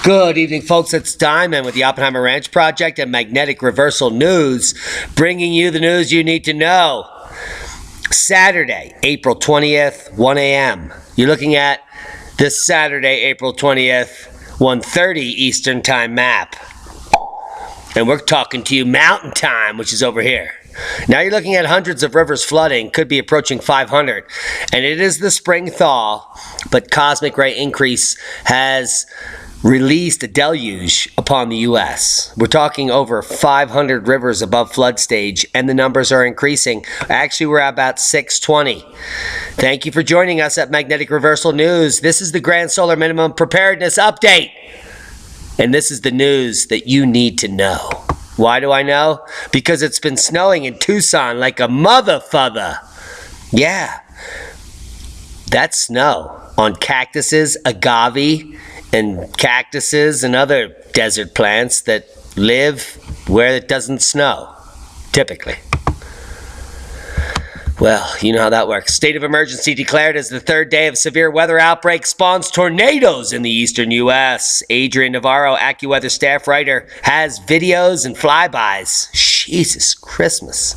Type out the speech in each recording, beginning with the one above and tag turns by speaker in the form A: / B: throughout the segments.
A: Good evening, folks. It's Diamond with the Oppenheimer Ranch Project and Magnetic Reversal News, bringing you the news you need to know. Saturday, April 20th, 1 a.m. You're looking at this Saturday, April 20th, 1:30 Eastern Time map. And we're talking to you Mountain Time, which is over here. Now you're looking at hundreds of rivers flooding, could be approaching 500. And it is the spring thaw, but cosmic ray increase has released a deluge upon the U.S. We're talking over 500 rivers above flood stage, and the numbers are increasing. Actually, we're at about 620. Thank you for joining us at Magnetic Reversal News. This is the Grand Solar Minimum Preparedness Update. And this is the news that you need to know. Why do I know? Because it's been snowing in Tucson like a motherfucker. Yeah. That's snow on cactuses, agave, and cactuses and other desert plants that live where it doesn't snow, typically. Well, you know how that works. State of emergency declared as the third day of severe weather outbreak spawns tornadoes in the eastern U.S. Adrian Navarro, AccuWeather staff writer, has videos and flybys. Jesus Christmas.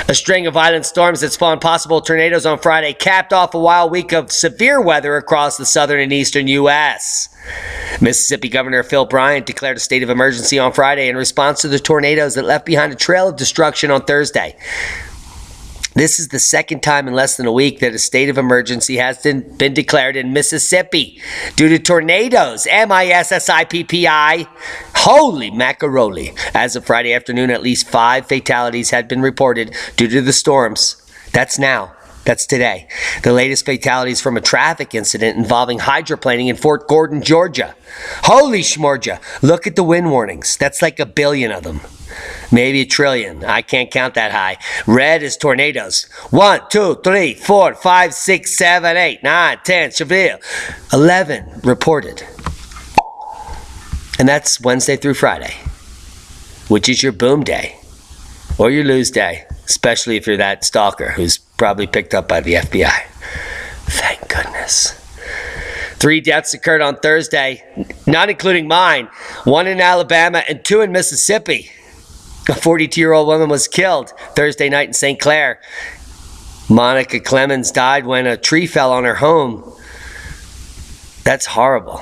A: A string of violent storms that spawned possible tornadoes on Friday capped off a wild week of severe weather across the southern and eastern U.S. Mississippi Governor Phil Bryant declared a state of emergency on Friday in response to the tornadoes that left behind a trail of destruction on Thursday. This is the second time in less than a week that a state of emergency has been declared in Mississippi due to tornadoes. M-I-S-S-I-P-P-I. Holy macaroni. As of Friday afternoon, at least 5 fatalities had been reported due to the storms. That's now. That's today. The latest fatalities from a traffic incident involving hydroplaning in Fort Gordon, Georgia. Holy schmorgia. Look at the wind warnings. That's like 1 billion of them. Maybe 1 trillion. I can't count that high. Red is tornadoes. 1, 2, 3, 4, 5, 6, 7, 8, 9, 10, Seville. 11 reported. And that's Wednesday through Friday, which is your boom day or your lose day, especially if you're that stalker who's probably picked up by the FBI. Thank goodness. 3 deaths occurred on Thursday, not including mine. 1 in Alabama and 2 in Mississippi. A 42-year-old woman was killed Thursday night in St. Clair. Monica Clemens died when a tree fell on her home. That's horrible.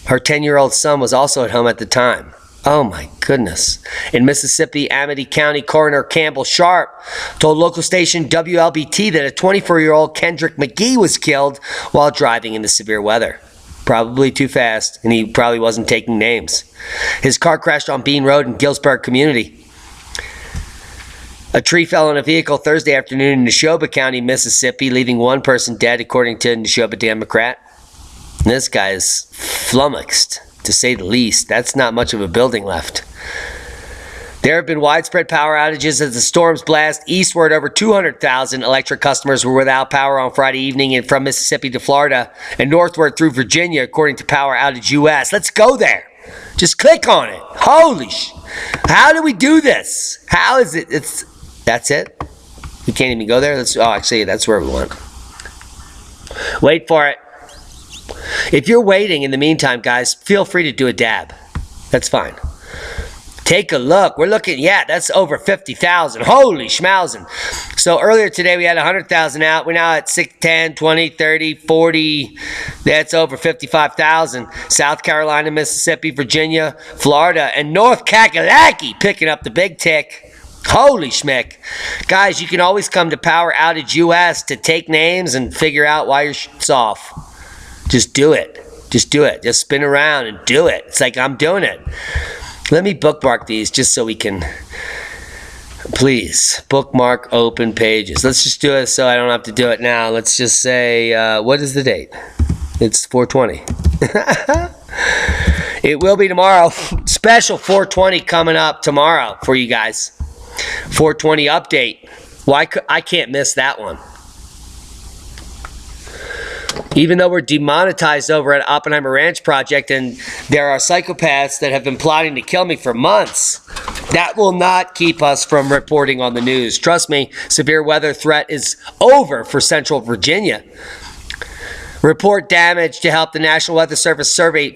A: Her 10-year-old son was also at home at the time. Oh my goodness. In Mississippi, Amity County Coroner Campbell Sharp told local station WLBT that a 24-year-old Kendrick McGee was killed while driving in the severe weather. Probably too fast, and he probably wasn't taking names. His car crashed on Bean Road in Gillsburg Community. A tree fell on a vehicle Thursday afternoon in Neshoba County, Mississippi, leaving 1 person dead, according to Neshoba Democrat. This guy is flummoxed, to say the least. That's not much of a building left. There have been widespread power outages as the storms blast eastward. Over 200,000 electric customers were without power on Friday evening and from Mississippi to Florida and northward through Virginia, according to Power Outage US. Let's go there. Just click on it. Holy how do we do this? How is it? That's it? We can't even go there? Actually, that's where we went. Wait for it. If you're waiting in the meantime, guys, feel free to do a dab. That's fine. Take a look. We're looking, yeah, that's over 50,000. Holy schmausen. So earlier today we had 100,000 out. We're now at 6, 10, 20, 30, 40. That's over 55,000. South Carolina, Mississippi, Virginia, Florida, and North Kakalaki picking up the big tick. Holy schmick. Guys, you can always come to Power Outage US to take names and figure out why your shit's off. Just do it. Just do it. Just spin around and do it. It's like I'm doing it. Let me bookmark these just so we can, please, bookmark open pages. Let's just do it so I don't have to do it now. Let's just say, what is the date? It's 4/20. It will be tomorrow. Special 4/20 coming up tomorrow for you guys. 4/20 update. Why I can't miss that one. Even though we're demonetized over at Oppenheimer Ranch Project and there are psychopaths that have been plotting to kill me for months, that will not keep us from reporting on the news. Trust me, severe weather threat is over for Central Virginia. Report damage to help the National Weather Service survey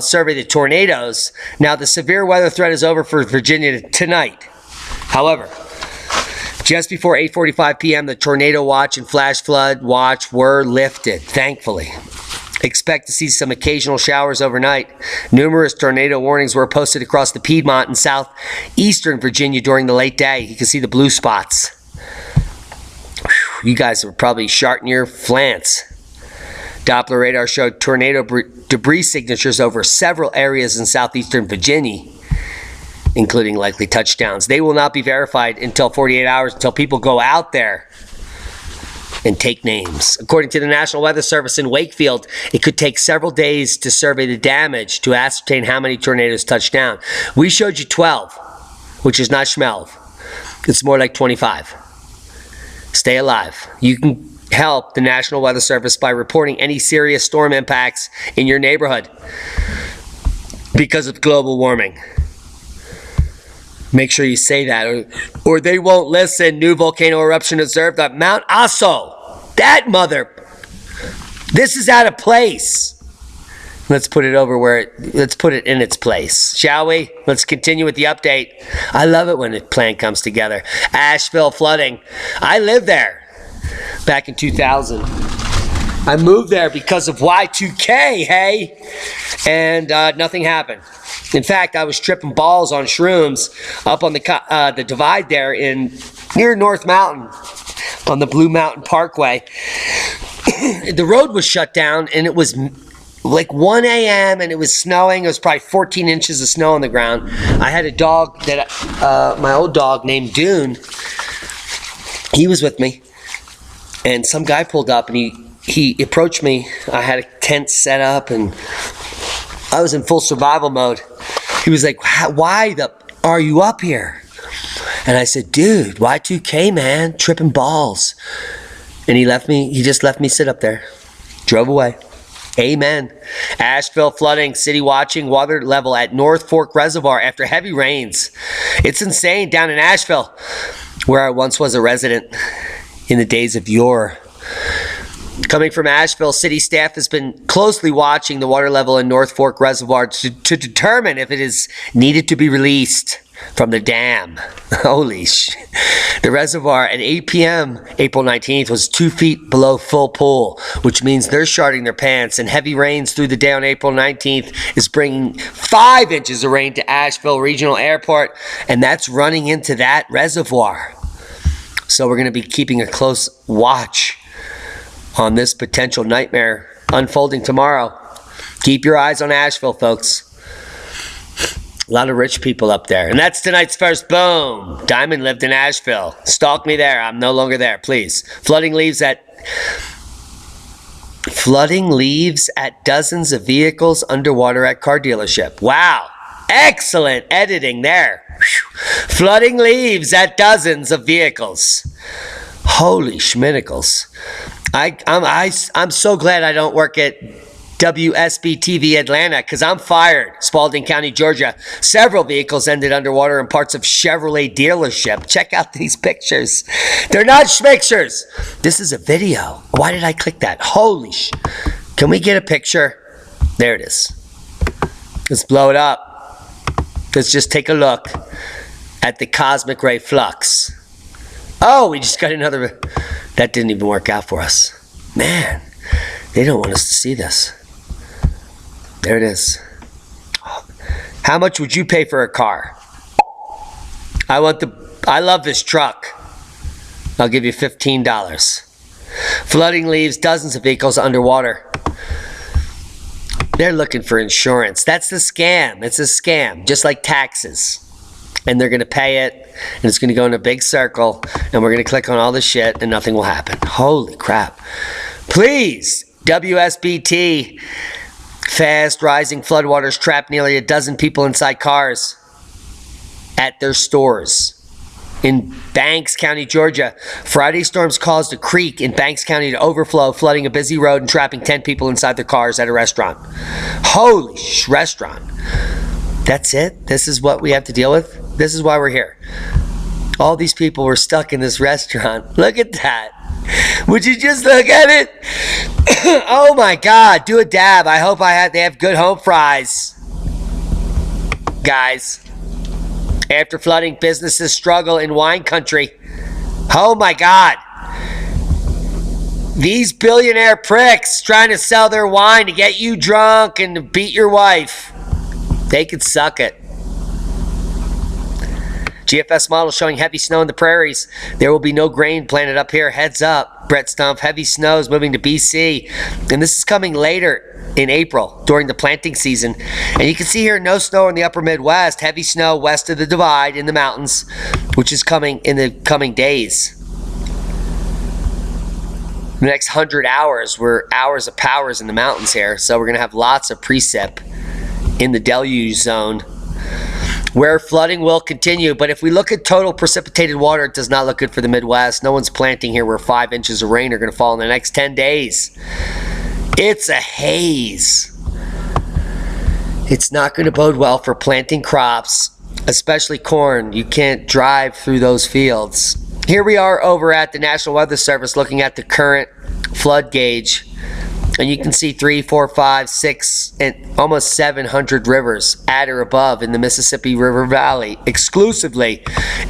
A: survey the tornadoes. Now, the severe weather threat is over for Virginia tonight. However, just before 8:45 p.m., the tornado watch and flash flood watch were lifted, thankfully. Expect to see some occasional showers overnight. Numerous tornado warnings were posted across the Piedmont and southeastern Virginia during the late day. You can see the blue spots. Whew, you guys were probably sharting your flants. Doppler radar showed tornado debris signatures over several areas in southeastern Virginia, including likely touchdowns. They will not be verified until 48 hours, until people go out there and take names. According to the National Weather Service in Wakefield, it could take several days to survey the damage to ascertain how many tornadoes touched down. We showed you 12, which is not schmelv. It's more like 25. Stay alive. You can help the National Weather Service by reporting any serious storm impacts in your neighborhood because of global warming. Make sure you say that, or they won't listen. New volcano eruption observed at Mount Aso. That mother. This is out of place. Let's put it let's put it in its place, shall we? Let's continue with the update. I love it when a plan comes together. Asheville flooding. I lived there back in 2000. I moved there because of Y2K, hey? And nothing happened. In fact, I was tripping balls on shrooms up on the divide there near North Mountain on the Blue Mountain Parkway. The road was shut down, and it was like 1 a.m. and it was snowing. It was probably 14 inches of snow on the ground. I had a dog my old dog named Dune. He was with me, and some guy pulled up, and he approached me. I had a tent set up, and I was in full survival mode. He was like, why are you up here? And I said, dude, Y2K, man, tripping balls. And he just left me sit up there. Drove away. Amen. Asheville flooding, city watching, water level at North Fork Reservoir after heavy rains. It's insane down in Asheville, where I once was a resident in the days of yore. Coming from Asheville, city staff has been closely watching the water level in North Fork Reservoir to determine if it is needed to be released from the dam. Holy sh! The reservoir at 8 p.m. April 19th was 2 feet below full pool, which means they're sharding their pants, and heavy rains through the day on April 19th is bringing 5 inches of rain to Asheville Regional Airport, and that's running into that reservoir. So we're going to be keeping a close watch on this potential nightmare unfolding tomorrow. Keep your eyes on Asheville, folks. A lot of rich people up there. And that's tonight's first boom. Diamond lived in Asheville. Stalk me there. I'm no longer there, please. Flooding leaves at dozens of vehicles underwater at car dealership. Wow. Excellent editing there. Whew. Flooding leaves at dozens of vehicles. Holy schminicles. I'm so glad I don't work at WSB-TV Atlanta, because I'm fired. Spalding County, Georgia. Several vehicles ended underwater in parts of Chevrolet dealership. Check out these pictures. They're not schmictures. This is a video. Why did I click that? Holy sh... Can we get a picture? There it is. Let's blow it up. Let's just take a look at the cosmic ray flux. Oh, we just got another... That didn't even work out for us. Man, they don't want us to see this. There it is. How much would you pay for a car? I love this truck. I'll give you $15. Flooding leaves dozens of vehicles underwater. They're looking for insurance. That's the scam. It's a scam, just like taxes. And they're going to pay it, and it's going to go in a big circle, and we're going to click on all this shit, and nothing will happen. Holy crap. Please, WSBT, fast rising floodwaters trapped nearly a dozen people inside cars at their stores. In Banks County, Georgia, Friday storms caused a creek in Banks County to overflow, flooding a busy road and trapping 10 people inside their cars at a restaurant. Holy restaurant. That's it? This is what we have to deal with? This is why we're here. All these people were stuck in this restaurant. Look at that. Would you just look at it? Oh my God, do a dab. I hope they have good home fries. Guys, after flooding, businesses struggle in wine country. Oh my God. These billionaire pricks trying to sell their wine to get you drunk and to beat your wife. They could suck it. GFS model showing heavy snow in the prairies. There will be no grain planted up here. Heads up. Brett Stumpf, heavy snow is moving to BC. And this is coming later in April during the planting season. And you can see here no snow in the upper Midwest. Heavy snow west of the divide in the mountains, which is coming in the coming days. The next 100 hours were hours of powers in the mountains here. So we're going to have lots of precip in the deluge zone, where flooding will continue. But if we look at total precipitated water, it does not look good for the Midwest. No one's planting here where 5 inches of rain are going to fall in the next 10 days. It's a haze. It's not going to bode well for planting crops, especially corn. You can't drive through those fields. Here we are over at the National Weather Service looking at the current flood gauge. And you can see 3, 4, 5, 6, and almost 700 rivers at or above in the Mississippi River Valley exclusively.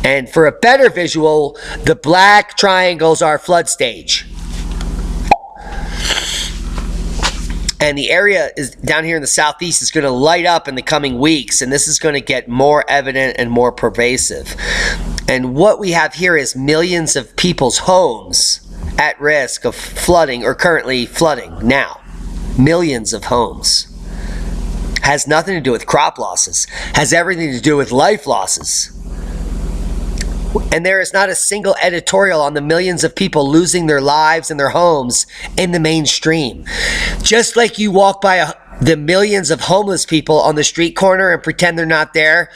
A: And for a better visual, the black triangles are flood stage. And the area is down here in the southeast is going to light up in the coming weeks. And this is going to get more evident and more pervasive. And what we have here is millions of people's homes at risk of flooding or currently flooding now. Millions of homes. Has nothing to do with crop losses. Has everything to do with life losses. And there is not a single editorial on the millions of people losing their lives and their homes in the mainstream. Just like you walk by the millions of homeless people on the street corner and pretend they're not there,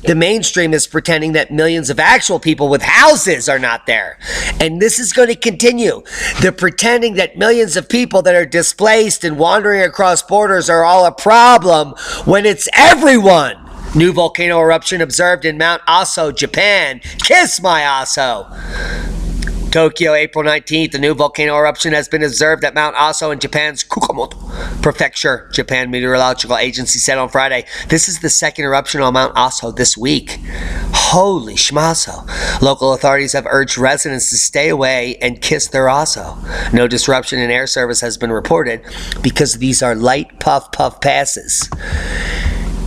A: the mainstream is pretending that millions of actual people with houses are not there. And this is going to continue. They're pretending that millions of people that are displaced and wandering across borders are all a problem when it's everyone. New volcano eruption observed in Mount Aso, Japan. Kiss my Aso. Tokyo, April 19th. A new volcano eruption has been observed at Mount Aso in Japan's Kumamoto Prefecture, Japan Meteorological Agency said on Friday. This is the second eruption on Mount Aso this week. Holy schmazo. Local authorities have urged residents to stay away and kiss their Aso. No disruption in air service has been reported because these are light puff passes.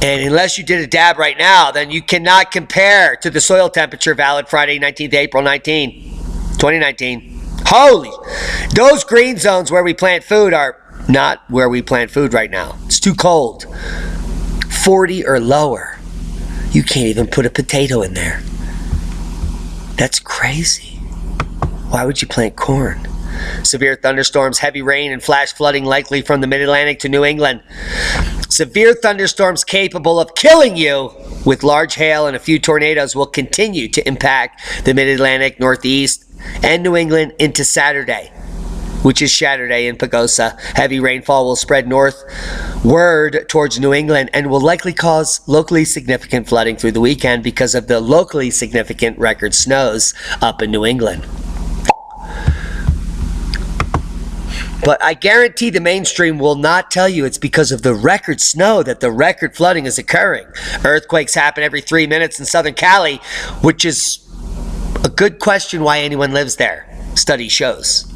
A: And unless you did a dab right now, then you cannot compare to the soil temperature valid Friday, 19th April 2019. Holy! Those green zones where we plant food are not where we plant food right now. It's too cold. 40 or lower. You can't even put a potato in there. That's crazy. Why would you plant corn? Severe thunderstorms, heavy rain, and flash flooding likely from the Mid-Atlantic to New England. Severe thunderstorms capable of killing you with large hail and a few tornadoes will continue to impact the Mid-Atlantic, Northeast, and New England into Saturday, which is Saturday in Pagosa. Heavy rainfall will spread northward towards New England and will likely cause locally significant flooding through the weekend because of the locally significant record snows up in New England. But I guarantee the mainstream will not tell you it's because of the record snow that the record flooding is occurring. Earthquakes happen every 3 minutes in Southern Cali, which is a good question why anyone lives there, study shows.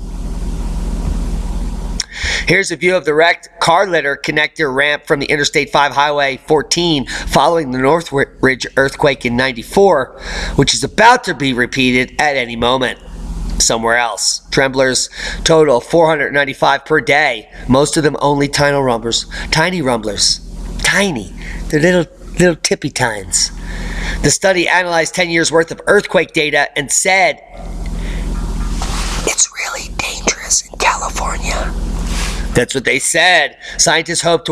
A: Here's a view of the wrecked car litter connector ramp from the Interstate 5 Highway 14 following the Northridge earthquake in '94, which is about to be repeated at any moment somewhere else. Tremblers total 495 per day. Most of them only tiny rumblers. Tiny. They're little tippy tines. The study analyzed 10 years worth of earthquake data and said it's really dangerous in California. That's what they said. Scientists hope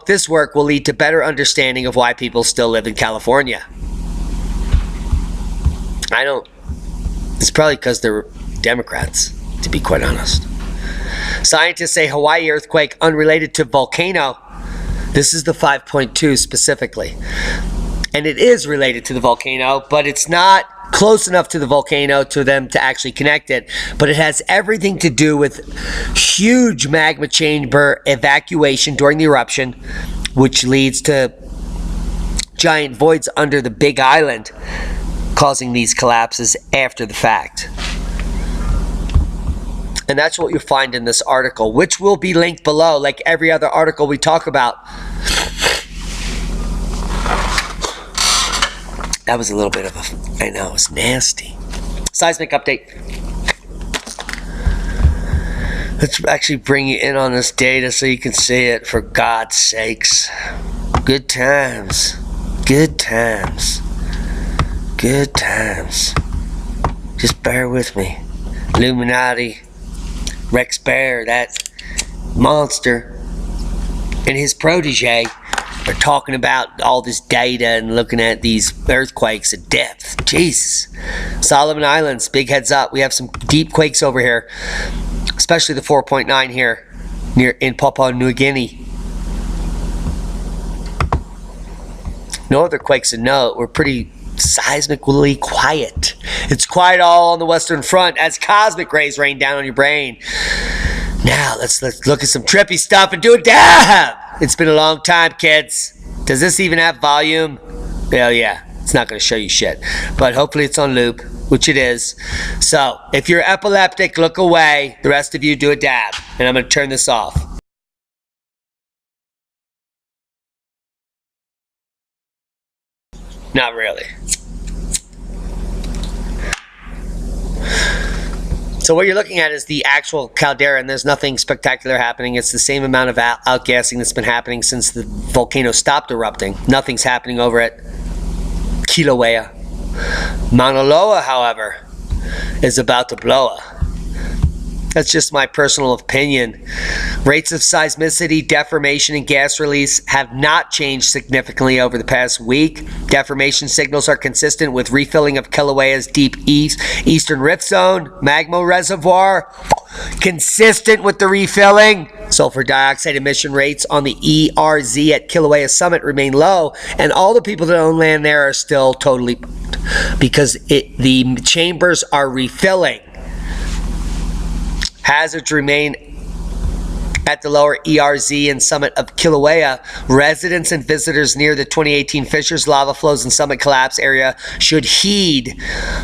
A: this work will lead to better understanding of why people still live in California. It's probably because they're Democrats, to be quite honest. Scientists say Hawaii earthquake unrelated to volcano. This is the 5.2 specifically. And it is related to the volcano, but it's not close enough to the volcano to them to actually connect it, but it has everything to do with huge magma chamber evacuation during the eruption, which leads to giant voids under the big island, causing these collapses after the fact. And that's what you'll find in this article, which will be linked below, like every other article we talk about. That was a little bit of a, I know, it's nasty. Seismic update. Let's actually bring you in on this data so you can see it, for God's sakes. Good times. Good times. Good times. Just bear with me. Illuminati, Rex Bear, that monster, and his protege are talking about all this data and looking at these earthquakes at depth. Jesus. Solomon Islands, big heads up. We have some deep quakes over here, especially the 4.9 here in Papua New Guinea. No other quakes to note. We're pretty seismically quiet. It's quiet all on the Western Front as cosmic rays rain down on your brain. Now let's look at some trippy stuff and do a dab. It's been a long time, kids. Does this even have volume? Hell yeah. It's not going to show you shit, but hopefully it's on loop, which it is. So if you're epileptic, look away. The rest of you do a dab, and I'm going to turn this off. Not really. So what you're looking at is the actual caldera, and there's nothing spectacular happening. It's the same amount of outgassing that's been happening since the volcano stopped erupting. Nothing's happening over at Kilauea. Mauna Loa, however, is about to blow up. That's just my personal opinion. Rates of seismicity, deformation, and gas release have not changed significantly over the past week. Deformation signals are consistent with refilling of Kilauea's deep eastern rift zone magma reservoir. Consistent with the refilling. Sulfur dioxide emission rates on the ERZ at Kilauea Summit remain low, and all the people that own land there are still totally because the chambers are refilling. Hazards remain at the lower ERZ and summit of Kilauea. Residents and visitors near the 2018 fissures, lava flows, and summit collapse area should heed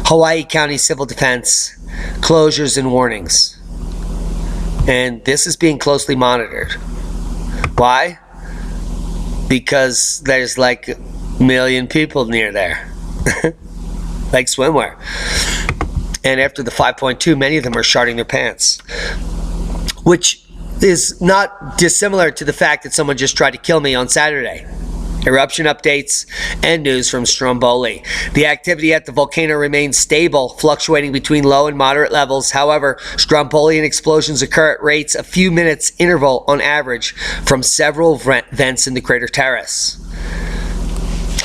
A: Hawaii County Civil Defense closures and warnings. And this is being closely monitored. Why? Because there's like 1 million people near there. Like swimwear. And after the 5.2, many of them are sharting their pants. Which is not dissimilar to the fact that someone just tried to kill me on Saturday. Eruption updates and news from Stromboli. The activity at the volcano remains stable, fluctuating between low and moderate levels. However, Strombolian explosions occur at rates a few minutes interval on average from several vents in the crater terrace.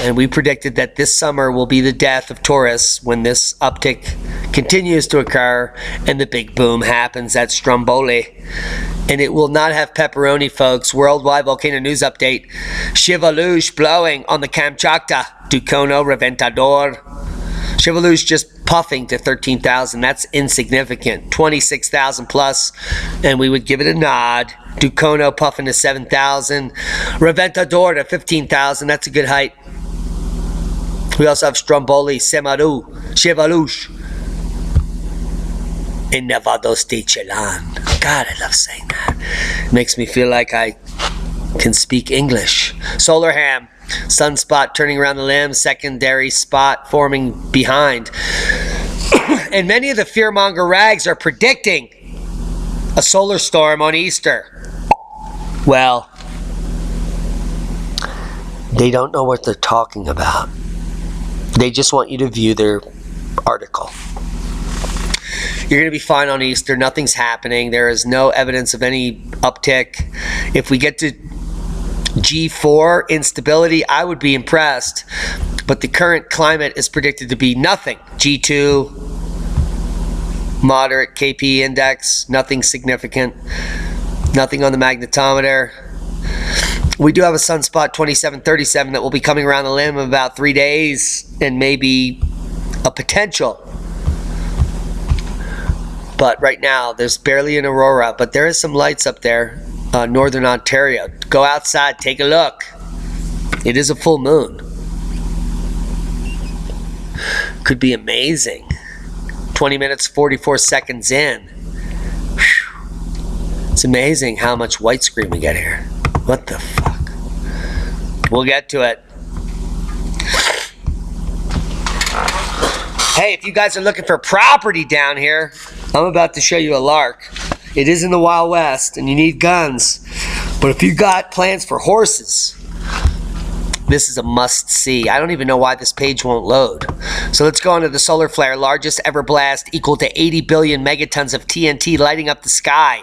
A: And we predicted that this summer will be the death of tourists when this uptick continues to occur and the big boom happens at Stromboli. And it will not have pepperoni, folks. Worldwide volcano news update. Shivalush blowing on the Kamchatka. Dukono Reventador. Shivalush just puffing to 13,000. That's insignificant. 26,000 plus. And we would give it a nod. Dukono puffing to 7,000. Reventador to 15,000. That's a good height. We also have Stromboli, Semaru, Shivalush, in Nevados de Chelan. God, I love saying that. It makes me feel like I can speak English. Solar ham, sunspot turning around the limb, secondary spot forming behind. And many of the fearmonger rags are predicting a solar storm on Easter. Well, they don't know what they're talking about. They just want you to view their article. You're going to be fine on Easter. Nothing's happening. There is no evidence of any uptick. If we get to G4 instability, I would be impressed. But the current climate is predicted to be nothing. G2, moderate KP index, nothing significant. Nothing on the magnetometer. We do have a sunspot 2737 that will be coming around the limb in about 3 days and maybe a potential. But right now, there's barely an aurora, but there is some lights up there, northern Ontario. Go outside, take a look. It is a full moon. Could be amazing. 20 minutes, 44 seconds in. Whew. It's amazing how much white screen we get here. What the fuck? We'll get to it. Hey, if you guys are looking for property down here, I'm about to show you a lark. It is in the Wild West, and you need guns. But if you got plans for horses, this is a must-see. I don't even know why this page won't load. So let's go on to the solar flare. Largest ever blast, equal to 80 billion megatons of TNT lighting up the sky.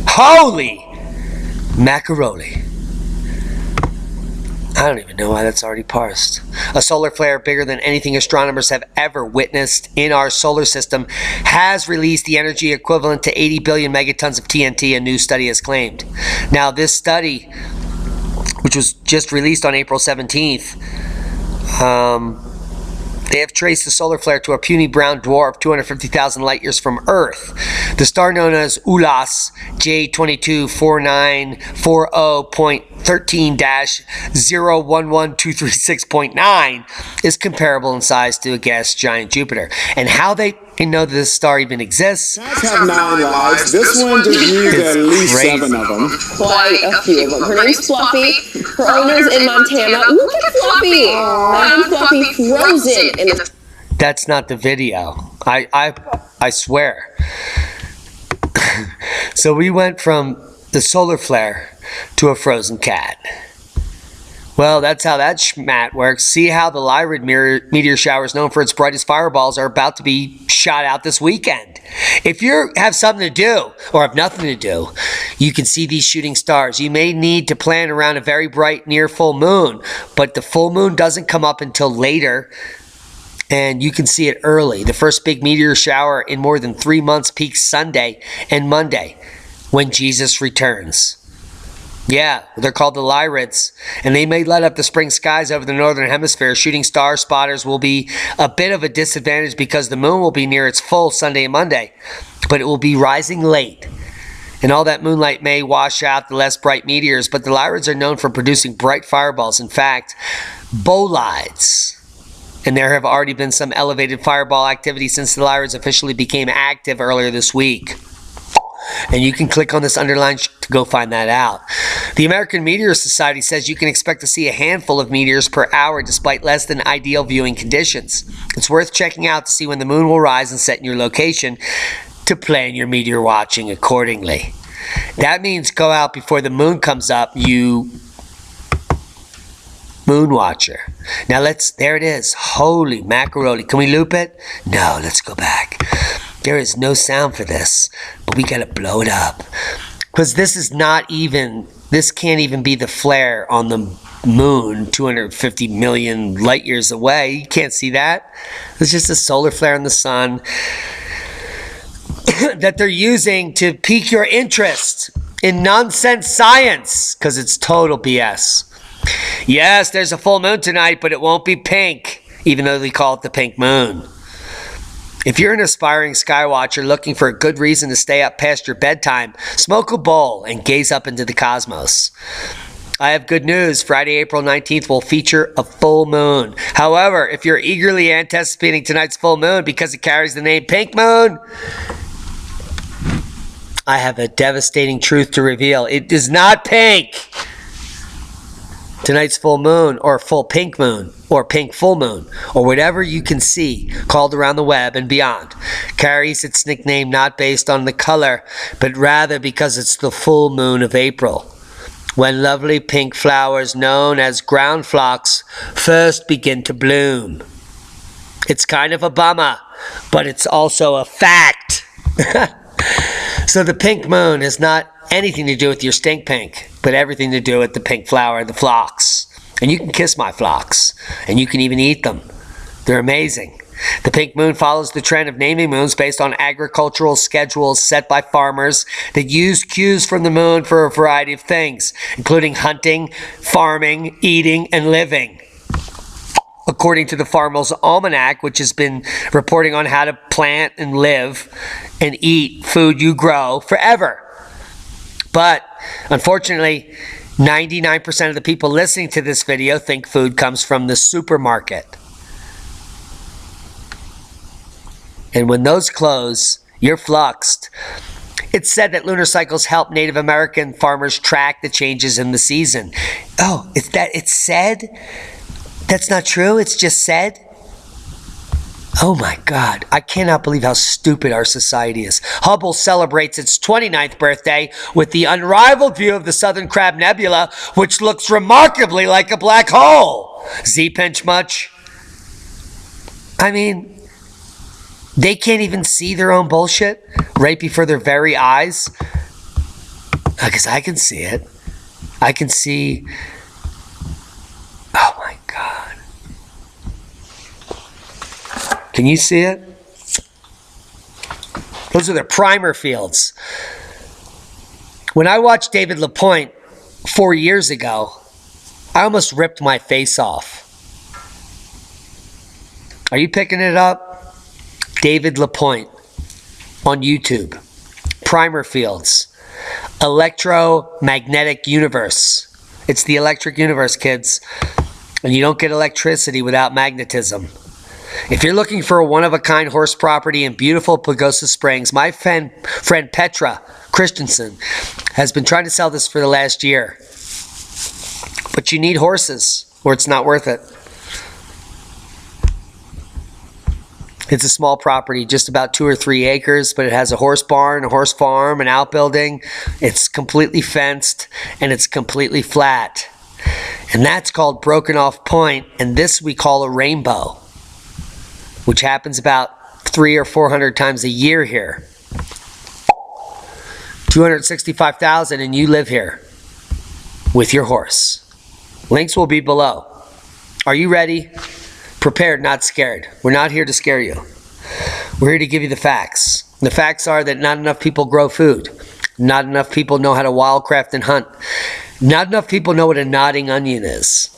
A: Holy macaroni. I don't even know why that's already parsed. A solar flare bigger than anything astronomers have ever witnessed in our solar system has released the energy equivalent to 80 billion megatons of TNT, a new study has claimed. Now, this study, which was just released on April 17th, they have traced the solar flare to a puny brown dwarf 250,000 light years from Earth. The star known as ULAS J224940.13-011236.9 is comparable in size to a gas giant Jupiter. And how they know that this star even exists?
B: Cats have 9 lives. This one just used at least
A: crazy.
B: 7 of them.
C: Quite a few of them. Her name's Fluffy. Her owner's in Montana. Look at Fluffy! Found Fluffy frozen in the...
A: That's not the video. I swear. So we went from the solar flare to a frozen cat. Well, that's how that schmat works. See how the Lyrid meteor showers, known for its brightest fireballs, are about to be shot out this weekend. If you have something to do, or have nothing to do, you can see these shooting stars. You may need to plan around a very bright near full moon, but the full moon doesn't come up until later, and you can see it early. The first big meteor shower in more than 3 months peaks Sunday and Monday, when Jesus returns. Yeah, they're called the Lyrids, and they may light up the spring skies over the northern hemisphere. Shooting star spotters will be a bit of a disadvantage because the moon will be near its full Sunday and Monday, but it will be rising late, and all that moonlight may wash out the less bright meteors, but the Lyrids are known for producing bright fireballs. In fact, bolides. And there have already been some elevated fireball activity since the Lyrids officially became active earlier this week. And you can click on this underline to go find that out. The American Meteor Society says you can expect to see a handful of meteors per hour despite less than ideal viewing conditions. It's worth checking out to see when the moon will rise and set in your location to plan your meteor watching accordingly. That means go out before the moon comes up, you moon watcher. Now there it is. Holy macaroni. Can we loop it? No, let's go back. There is no sound for this, but we gotta blow it up. Because this can't even be the flare on the moon 250 million light years away. You can't see that. It's just a solar flare in the sun that they're using to pique your interest in nonsense science, because it's total BS. Yes, there's a full moon tonight, but it won't be pink, even though they call it the pink moon. If you're an aspiring sky watcher looking for a good reason to stay up past your bedtime, smoke a bowl and gaze up into the cosmos. I have good news. Friday, April 19th will feature a full moon. However, if you're eagerly anticipating tonight's full moon because it carries the name Pink Moon, I have a devastating truth to reveal. It is not pink. Tonight's full moon, or full pink moon, or pink full moon, or whatever you can see called around the web and beyond, carries its nickname not based on the color, but rather because it's the full moon of April, when lovely pink flowers known as ground phlox first begin to bloom. It's kind of a bummer, but it's also a fact. So the pink moon has not anything to do with your stink pink, but everything to do with the pink flower, the phlox. And you can kiss my phlox, and you can even eat them. They're amazing. The pink moon follows the trend of naming moons based on agricultural schedules set by farmers that use cues from the moon for a variety of things, including hunting, farming, eating, and living. according to the Farmer's Almanac, which has been reporting on how to plant and live and eat food you grow forever. But unfortunately, 99% of the people listening to this video think food comes from the supermarket. And when those close, you're fluxed. It's said that lunar cycles help Native American farmers track the changes in the season. Oh, it's said? That's not true? It's just said? Oh my God, I cannot believe how stupid our society is. Hubble celebrates its 29th birthday with the unrivaled view of the Southern Crab Nebula, which looks remarkably like a black hole. Z-pinch much? I mean, they can't even see their own bullshit right before their very eyes. Because I can see it. I can see... Oh my God. Can you see it? Those are the primer fields. When I watched David LaPointe 4 years ago, I almost ripped my face off. Are you picking it up? David LaPointe on YouTube. Primer fields. Electromagnetic universe. It's the electric universe, kids. And you don't get electricity without magnetism. If you're looking for a one-of-a-kind horse property in beautiful Pagosa Springs, my friend Petra Christensen has been trying to sell this for the last year. But you need horses, or it's not worth it. It's a small property, just about 2 or 3 acres, but it has a horse barn, a horse farm, an outbuilding. It's completely fenced, and it's completely flat. And that's called Broken Off Point, and this we call a rainbow, which happens about 300 or 400 times a year here. 265,000 and you live here with your horse. Links will be below. Are you ready? Prepared, not scared. We're not here to scare you. We're here to give you the facts. The facts are that not enough people grow food. Not enough people know how to wildcraft and hunt. Not enough people know what a nodding onion is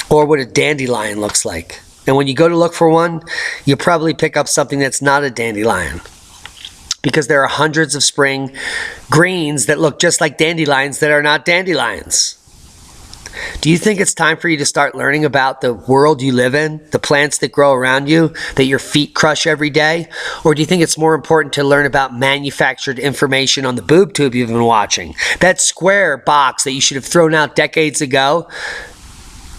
A: or what a dandelion looks like. And when you go to look for one, you'll probably pick up something that's not a dandelion, because there are hundreds of spring greens that look just like dandelions that are not dandelions. Do you think it's time for you to start learning about the world you live in, the plants that grow around you, that your feet crush every day? Or do you think it's more important to learn about manufactured information on the boob tube you've been watching? That square box that you should have thrown out decades ago?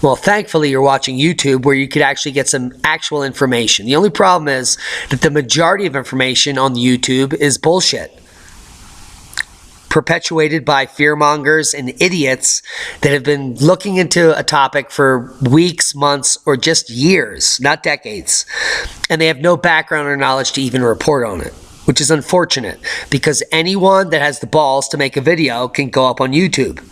A: Well, thankfully, you're watching YouTube where you could actually get some actual information. The only problem is that the majority of information on YouTube is bullshit, perpetuated by fearmongers and idiots that have been looking into a topic for weeks, months, or just years, not decades. And they have no background or knowledge to even report on it, which is unfortunate, because anyone that has the balls to make a video can go up on YouTube,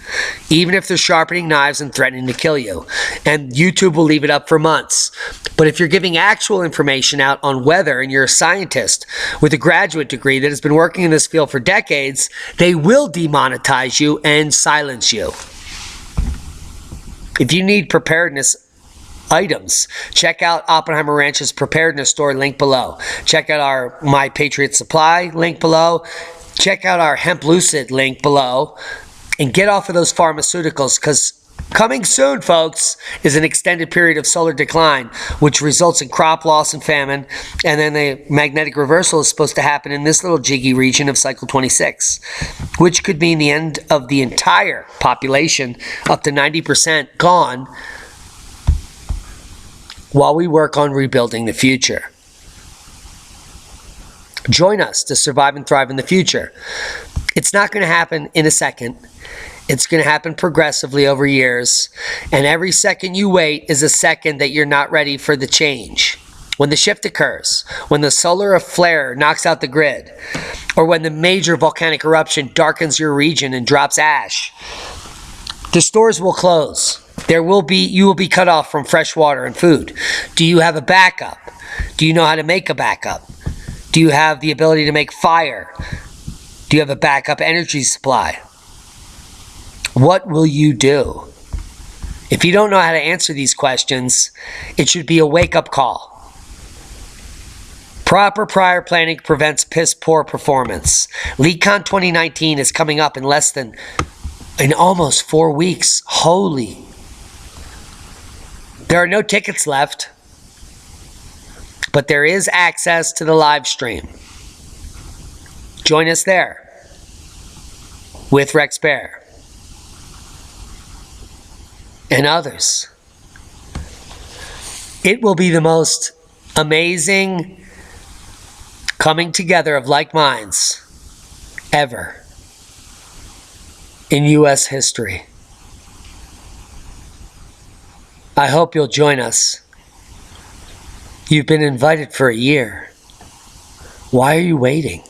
A: even if they're sharpening knives and threatening to kill you. And YouTube will leave it up for months. But if you're giving actual information out on weather and you're a scientist with a graduate degree that has been working in this field for decades, they will demonetize you and silence you. If you need preparedness items, check out Oppenheimer Ranch's Preparedness store, link below. Check out our My Patriot Supply, link below. Check out our Hemp Lucid, link below. And get off of those pharmaceuticals, because coming soon, folks, is an extended period of solar decline, which results in crop loss and famine. And then the magnetic reversal is supposed to happen in this little jiggy region of cycle 26, which could mean the end of the entire population, up to 90% gone, while we work on rebuilding the future. Join us to survive and thrive in the future. It's not going to happen in a second. It's going to happen progressively over years. And every second you wait is a second that you're not ready for the change. When the shift occurs, when the solar flare knocks out the grid, or when the major volcanic eruption darkens your region and drops ash, the stores will close. You will be cut off from fresh water and food. Do you have a backup? Do you know how to make a backup? Do you have the ability to make fire? Do you have a backup energy supply? What will you do If you don't know how to answer these questions, it should be a wake-up call. Proper prior planning prevents piss-poor performance. LeakCon 2019 is coming up in almost 4 weeks. Holy. There are no tickets left, but there is access to the live stream. Join us there with Rex Bear and others. It will be the most amazing coming together of like minds ever in U.S. history. I hope you'll join us. You've been invited for a year. Why are you waiting?